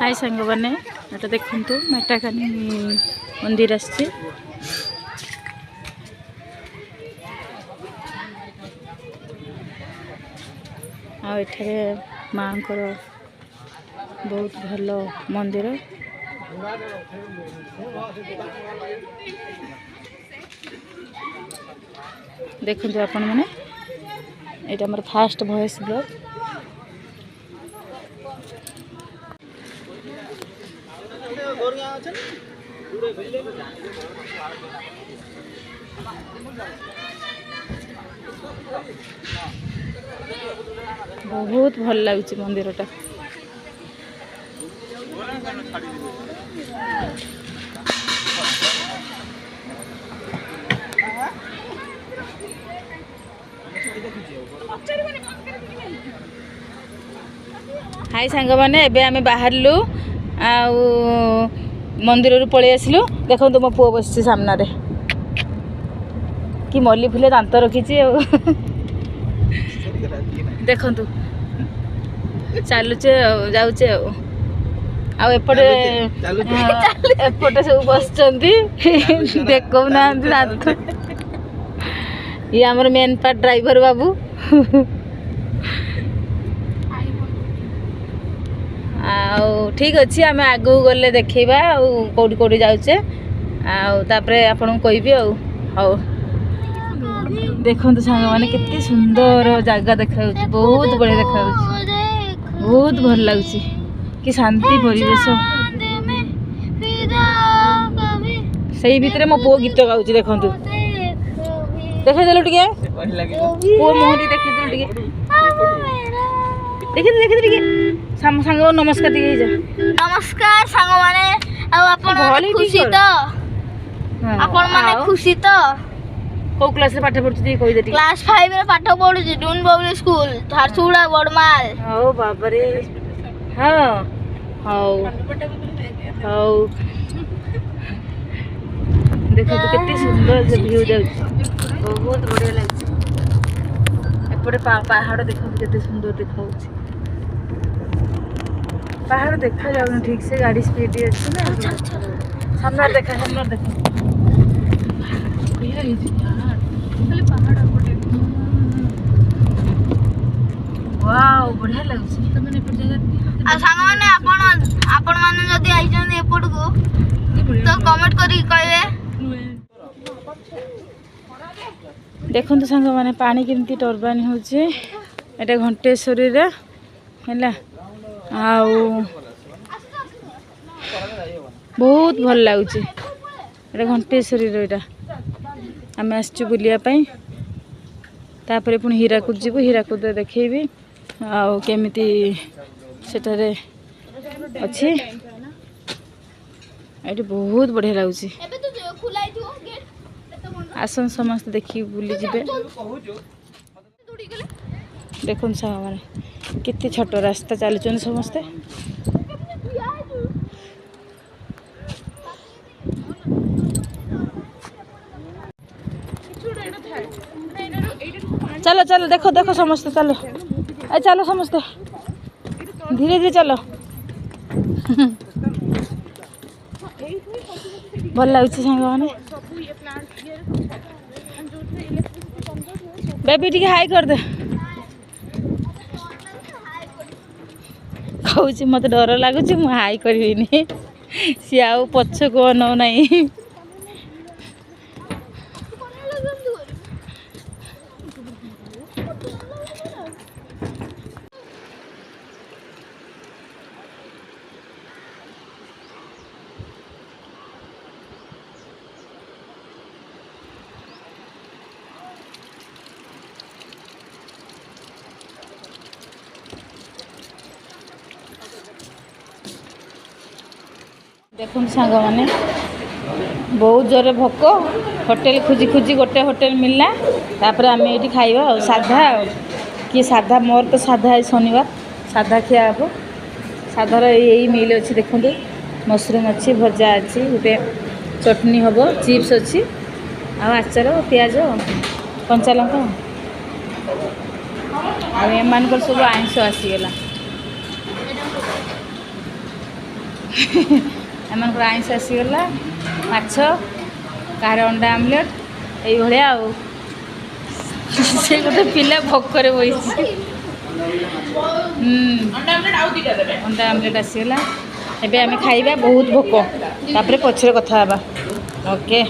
हाय सांग मैंने एटा देखु मेटाकानी मंदिर आसी आठे माँ बहुत भल मंदिर देखते आपण मैंने यहाँ मोर फास्ट वॉइस ब्लॉग बहुत भल लगुच मंदिरटा हाय सांग मैंने एबे आमे बाहरलु आ मंदिर रू पलि आसलु देखो तो मो पुओ बस सामने रे कि मल्ली फुले दांत रखी देखु चलुचे जाऊचे एपटे एपटे सब बस देखो ना दांत ये आमर मेन पार्ट ड्राइवर बाबू ठीक अच्छे आम आगू गले देखा कौटी कौटी जाऊचे आपर आपन कहबी हाउ देखो सांग मैंने केते सुंदर जगह देखा बहुत बढ़िया देखा बहुत भल लगुच कि शांति परिवेश से भीतर मो पुओ गीत गाँव देखु देखेदेलु टे पुओ मुहटी देखेदेलु टे देखी सांग नमस्कार नमस्कार सांग माने खुशी तो आपण माने खुशी तो को क्लास रे पाठ पढुची कहि देती क्लास 5 रे पाठ पढुची डून बबली स्कूल झारसुगुड़ा बडमाल ओ बाबा रे हां हाउ हाउ देखो तो कितनी सुंदर से व्यू जाउ बहुत बढ़िया लागछ एपटे पहाड़ देखो कितने सुंदर दिखाउछ पहाड़ देखा जाउ ठीक से गाड़ी स्पीड अछि ना सामने देखा वाओ बढ़िया लगुच सांग माने आपण माने जदी आइजन एपट को तो कमेंट करी कहबे देखो सांग माने पानी केमती टर्बाइन होचे एटा घंटेश्वरी रे हैला आउ बहुत भल लगुच एटा घंटेश्वरी रे एटा आम आसचु बुलिया पई तापरे पुणी हीराकुद जीवु हीराकुद देखेबी आउ केमिति सेटारे अच्छी ये बहुत बढ़िया लगुच आसन समस्त देखी बुली जीवे देखो सांग मैंने कितने छोट रास्ता चलुन समस्ते चलो चलो देखो देखो समस्ते चलो चलो समस्ते धीरे धीरे चलो भल लगुच सांग मैंने बेबी टी हाई कर दे कहूँ मत डर लगुच मु हाई करी सी आउ पछ को अनौ नहीं देखो सांग मैंने बहुत जोर भोक होटेल खोजी खोजी गोटे होटेल मिलला तापर आम ये खाइबा साधा कि साधा मोर तो साधा है शनिवार साधा खिया हे साधार यही मिल अच्छी देखो मशरूम अच्छी भजा अच्छी गोटे चटनी हम चिप्स अच्छी आचार पिज कंचा लंका एम सब आइंस आसीगला ଏମାନଙ୍କର ଆଇଁଷ ଆସିଗଲା ମାଛ କାହାର ଅଣ୍ଡା ଆମଲେଟ୍ ଏଇଭଳିଆ ଆଉ ସେ ଗୋଟେ ପିଲା ଭୋକରେ ବସିଛି ଅଣ୍ଡା ଆମଲେଟ୍ ଆସିଗଲା ଏବେ ଆମେ ଖାଇବା ବହୁତ ଭୋକ ତାପରେ ପଛରେ କଥା ହେବା ଓକେ